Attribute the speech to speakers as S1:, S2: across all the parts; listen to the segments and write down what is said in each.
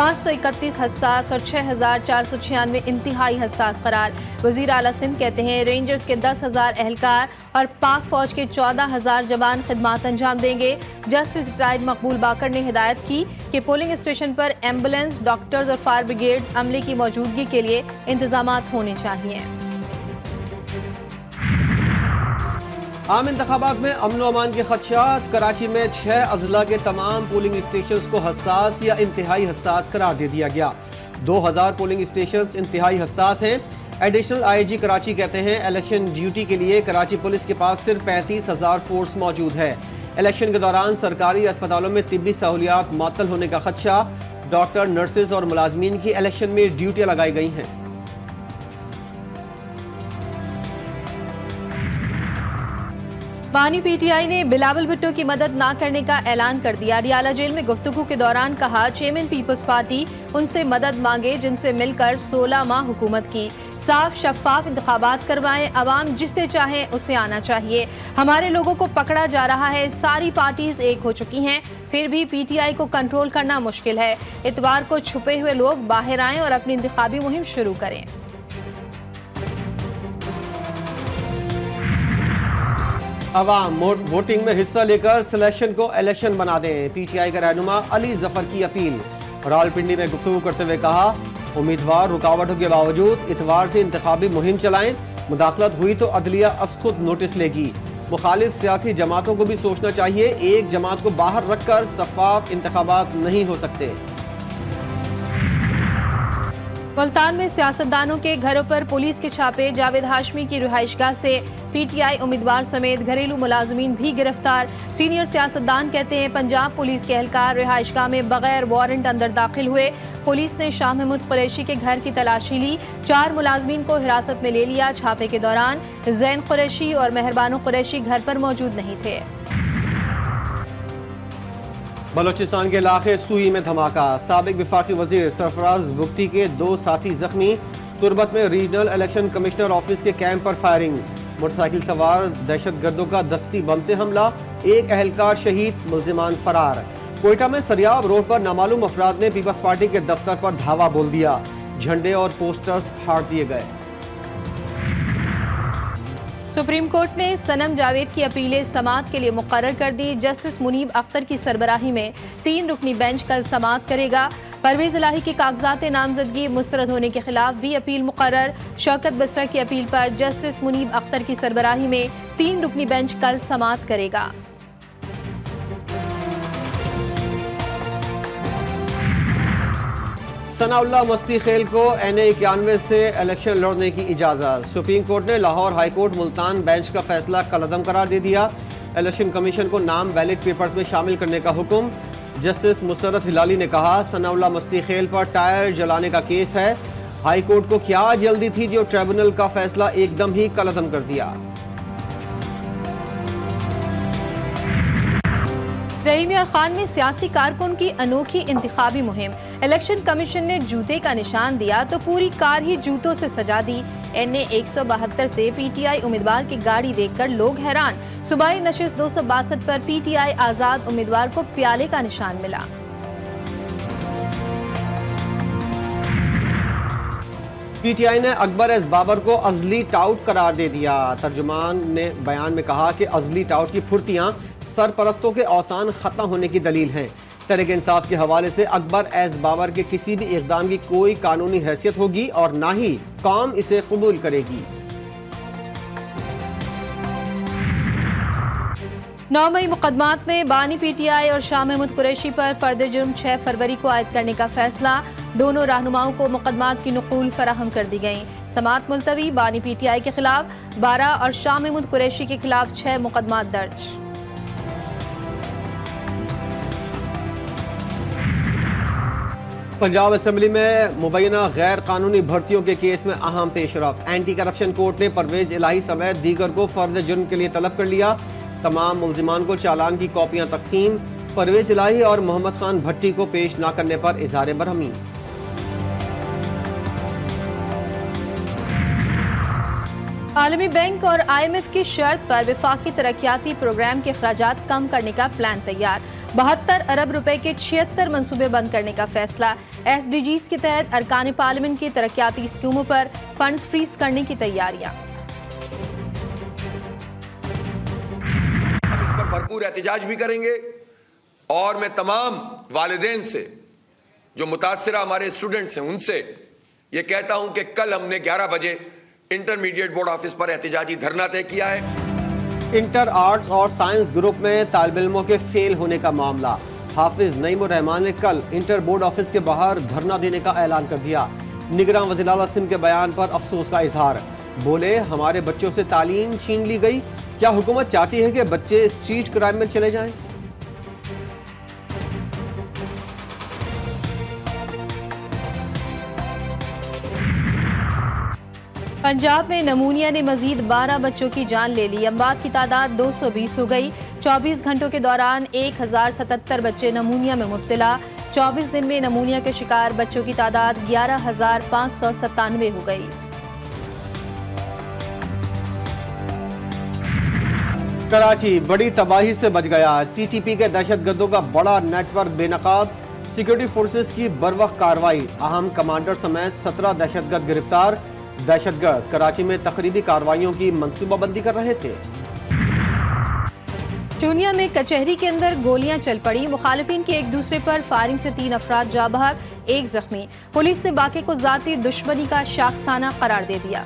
S1: 531 حساس اور 6496 انتہائی حساس قرار۔ وزیر اعلیٰ سندھ کہتے ہیں رینجرز کے 10,000 اہلکار اور پاک فوج کے 14,000 جوان خدمات انجام دیں گے۔ جسٹس ریٹائرڈ مقبول باقر نے ہدایت کی کہ پولنگ اسٹیشن پر ایمبولینس، ڈاکٹرز اور فائر بریگیڈز عملے کی موجودگی کے لیے انتظامات ہونے چاہیے۔
S2: عام انتخابات میں امن و امان کے خدشات، کراچی میں 6 اضلاع کے تمام پولنگ اسٹیشنز کو حساس یا انتہائی حساس قرار دے دیا گیا۔ 2000 پولنگ اسٹیشنز انتہائی حساس ہیں۔ ایڈیشنل آئی جی کراچی کہتے ہیں الیکشن ڈیوٹی کے لیے کراچی پولیس کے پاس صرف 35,000 فورس موجود ہے۔ الیکشن کے دوران سرکاری اسپتالوں میں طبی سہولیات معطل ہونے کا خدشہ، ڈاکٹر، نرسز اور ملازمین کی الیکشن میں ڈیوٹیاں لگائی گئی ہیں۔
S1: بانی پی ٹی آئی نے بلاول بھٹو کی مدد نہ کرنے کا اعلان کر دیا۔ ریالہ جیل میں گفتگو کے دوران کہا چیئرمین پیپلز پارٹی ان سے مدد مانگے جن سے مل کر 16 ماہ حکومت کی۔ صاف شفاف انتخابات کروائیں، عوام جسے چاہیں اسے آنا چاہیے۔ ہمارے لوگوں کو پکڑا جا رہا ہے، ساری پارٹیز ایک ہو چکی ہیں، پھر بھی پی ٹی آئی کو کنٹرول کرنا مشکل ہے۔ اتوار کو چھپے ہوئے لوگ باہر آئیں اور اپنی انتخابی مہم شروع کریں۔
S2: عوام ووٹنگ میں حصہ لے کر سلیکشن کو الیکشن بنا دیں، پی ٹی آئی کا رہنما علی ظفر کی اپیل۔ راولپنڈی میں گفتگو کرتے ہوئے کہا امیدوار رکاوٹوں کے باوجود اتوار سے انتخابی مہم چلائیں، مداخلت ہوئی تو عدلیہ از خود نوٹس لے گی۔ مخالف سیاسی جماعتوں کو بھی سوچنا چاہیے، ایک جماعت کو باہر رکھ کر شفاف انتخابات نہیں ہو سکتے۔
S1: ملتان میں سیاستدانوں کے گھروں پر پولیس کے چھاپے، جاوید ہاشمی کی رہائش گاہ سے پی ٹی آئی امیدوار سمیت گھریلو ملازمین بھی گرفتار۔ سینئر سیاستدان کہتے ہیں پنجاب پولیس کے اہلکار رہائش گاہ میں بغیر وارنٹ اندر داخل ہوئے۔ پولیس نے شاہ محمود قریشی کے گھر کی تلاشی لی، 4 ملازمین کو حراست میں لے لیا۔ چھاپے کے دوران زین قریشی اور مہربانو قریشی گھر پر موجود نہیں تھے۔
S2: بلوچستان کے علاقے سوئی میں دھماکہ، سابق وفاقی وزیر سرفراز بگٹی کے 2 ساتھی زخمی۔ تربت میں ریجنل الیکشن کمشنر آفس کے کیمپ پر فائرنگ، موٹر سائیکل سوار دہشت گردوں کا دستی بم سے حملہ، 1 اہلکار شہید، ملزمان فرار۔ کوئٹہ میں سریاب روڈ پر نامعلوم افراد نے پیپلز پارٹی کے دفتر پر دھاوا بول دیا، جھنڈے اور پوسٹرز پھاڑ دیے گئے۔
S1: سپریم کورٹ نے صنم جاوید کی اپیلیں سماعت کے لیے مقرر کر دی۔ جسٹس منیب اختر کی سربراہی میں 3 رکنی بینچ کل سماعت کرے گا۔ پرویز الہی کی کاغذات نامزدگی مسترد ہونے کے خلاف بھی اپیل مقرر۔ شوکت بسرا کی اپیل پر جسٹس منیب اختر کی سربراہی میں 3 رکنی بینچ کل سماعت کرے گا۔
S2: ثناء اللہ مستی خیل کو NA91 سے الیکشن لڑنے کی اجازت۔ سپریم کورٹ نے Lahore high court Multan bench کا فیصلہ کالعدم قرار دے دیا۔ الیکشن کمیشن کو نام بیلٹ پیپرز میں شامل کرنے کا حکم۔ جسٹس مسرت ہلالی نے کہا ثناء اللہ مستی خیل پر ٹائر جلانے کا کیس ہے، ہائی کورٹ کو کیا جلدی تھی جو ٹریبونل کا فیصلہ ایک دم ہی کالعدم کر دیا۔
S1: رحیم یار خان میں سیاسی کارکن کی انوکھی انتخابی مہم، الیکشن کمیشن نے جوتے کا نشان دیا تو پوری کار ہی جوتوں سے سجا دی۔ NA 172 سے پی ٹی آئی امیدوار کی گاڑی دیکھ کر لوگ حیران۔ صوبائی نشست 262 پر پی ٹی آئی آزاد امیدوار کو پیالے کا نشان ملا۔
S2: پی ٹی آئی نے اکبر ایس بابر کو عزلی ٹاؤٹ قرار دے دیا۔ ترجمان نے بیان میں کہا کہ عزلی ٹاؤٹ کی پھرتیاں سرپرستوں کے اوسان ختم ہونے کی دلیل ہیں۔ تحریک انصاف کے حوالے سے اکبر ایس بابر کے کسی بھی اقدام کی کوئی قانونی حیثیت ہوگی اور نہ ہی قوم اسے قبول کرے گی۔
S1: 9 مئی مقدمات میں بانی پی ٹی آئی اور شاہ محمود قریشی پر فرد جرم 6 فروری کو عائد کرنے کا فیصلہ، دونوں رہنماؤں کو مقدمات کی نقول فراہم کر دی گئیں۔ سماعت ملتوی، بانی پی ٹی آئی کے خلاف 12 اور شاہ محمود قریشی کے خلاف 6 مقدمات درج۔
S2: پنجاب اسمبلی میں مبینہ غیر قانونی بھرتیوں کے کیس میں اہم پیش رفت، اینٹی کرپشن کورٹ نے پرویز الہی سمیت دیگر کو فرد جرم کے لیے طلب کر لیا۔ تمام ملزمان کو چالان کی کاپیاں تقسیم، پرویز الہی اور محمد خان بھٹی کو پیش نہ کرنے پر اظہار برہمی۔
S1: عالمی بینک اور IMF کی شرط پر وفاقی ترقیاتی پروگرام کے اخراجات کم کرنے کا پلان تیار 72 ارب روپے کے 76 منصوبے بند کرنے کا فیصلہ SDGs کے تحت ارکان پارلیمنٹ کی ترقیاتی اسکیموں پر فنڈز فریز کرنے کی تیاریاں
S3: ہم اس پر بھرپور احتجاج بھی کریں گے اور میں تمام والدین سے جو متاثرہ ہمارے اسٹوڈنٹس ہیں ان سے یہ کہتا ہوں کہ کل ہم نے 11 بجے انٹرمیڈیٹ بورڈ آفس پر احتجاجی دھرنا طے کیا ہے۔
S2: انٹر آرٹس اور سائنس گروپ میں طالب علموں کے فیل ہونے کا معاملہ حافظ نعیم الرحمان نے کل انٹر بورڈ آفس کے باہر دھرنا دینے کا اعلان کر دیا۔ نگراں وزیر اعلیٰ سندھ کے بیان پر افسوس کا اظہار، بولے ہمارے بچوں سے تعلیم چھین لی گئی، کیا حکومت چاہتی ہے کہ بچے اسٹریٹ کرائم میں چلے جائیں؟
S1: پنجاب میں نمونیا نے مزید 12 بچوں کی جان لے لی، اموات کی تعداد 220 ہو گئی۔ 24 گھنٹوں کے دوران 1077 بچے نمونیا میں مبتلا، 24 دن میں نمونیا کے شکار بچوں کی تعداد 11,597 ہو گئی۔
S2: کراچی بڑی تباہی سے بچ گیا، TTP کے دہشت گردوں کا بڑا نیٹ ورک بے نقاب، سیکیورٹی فورسز کی بروقت کارروائی، اہم کمانڈر سمیت 17 دہشت گرد گرفتار۔ دہشت گرد کراچی میں تقریبی کارروائیوں کی منصوبہ بندی کر رہے تھے۔
S1: چونیا میں کچہری کے اندر گولیاں چل پڑی، مخالفین کی ایک دوسرے پر فائرنگ سے 3 افراد جاں بحق، 1 زخمی۔ پولیس نے واقعے کو ذاتی دشمنی کا شاخسانہ قرار دے دیا۔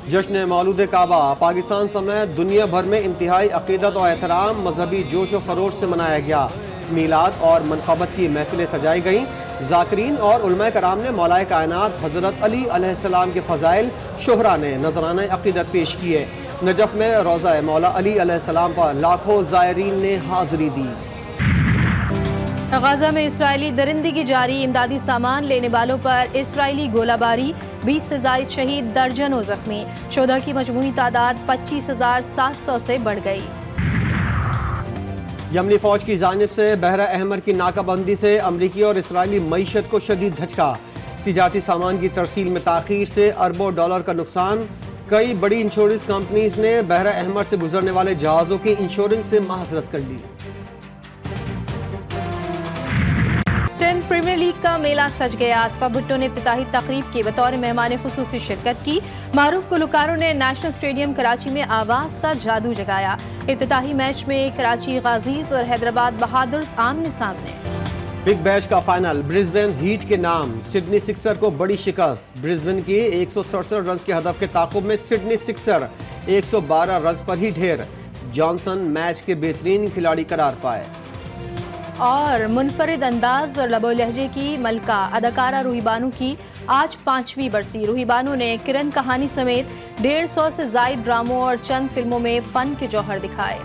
S2: جشن مولود کعبہ پاکستان سمیت دنیا بھر میں انتہائی عقیدت و احترام، مذہبی جوش و خروش سے منایا گیا۔ میلاد اور منقبت کی محفلیں سجائی گئیں۔ ذاکرین اور علماء کرام نے مولا کائنات حضرت علی علیہ السلام کے فضائل، شہرا نے نذرانہ عقیدت پیش کیے۔ نجف میں روضہ مولا علی علیہ السلام پر لاکھوں زائرین نے حاضری دی۔
S1: غزہ میں اسرائیلی درندگی جاری، امدادی سامان لینے والوں پر اسرائیلی گولہ باری، 20 سے زائد شہید، درجنوں زخمی، شہداء کی مجموعی تعداد 25,700 سے بڑھ گئی۔
S2: یمنی فوج کی جانب سے بحر احمر کی ناکہ بندی سے امریکی اور اسرائیلی معیشت کو شدید دھچکا، تجارتی سامان کی ترسیل میں تاخیر سے اربوں ڈالر کا نقصان۔ کئی بڑی انشورنس کمپنیز نے بحر احمر سے گزرنے والے جہازوں کی انشورنس سے معذرت کر لی۔
S1: سندھ پریمیئر لیگ کا میلہ سج گیا، آصفہ بھٹو نے افتتاحی تقریب کی بطور مہمان خصوصی شرکت کی۔ معروف گلوکاروں نے نیشنل اسٹیڈیم کراچی میں آواز کا جادو جگایا۔ افتتاحی میچ میں کراچی غازیز اور حیدرآباد بہادرز آمنے سامنے۔
S2: بگ بیش کا فائنل برسبن ہیٹ کے نام، سڈنی سکسر کو بڑی شکست۔ برسبن کی 167 رنز کے ہدف کے تعاقب میں سڈنی سکسر 112 رنز پر ہی ڈھیر۔ جانسن میچ کے بہترین کھلاڑی قرار پائے۔
S1: اور منفرد انداز اور لب و لہجے کی ملکہ اداکارہ روحی بانو کی آج 5ویں برسی۔ روحی بانو نے کرن کہانی سمیت 150 سے زائد ڈراموں اور چند فلموں میں فن کے جوہر دکھائے۔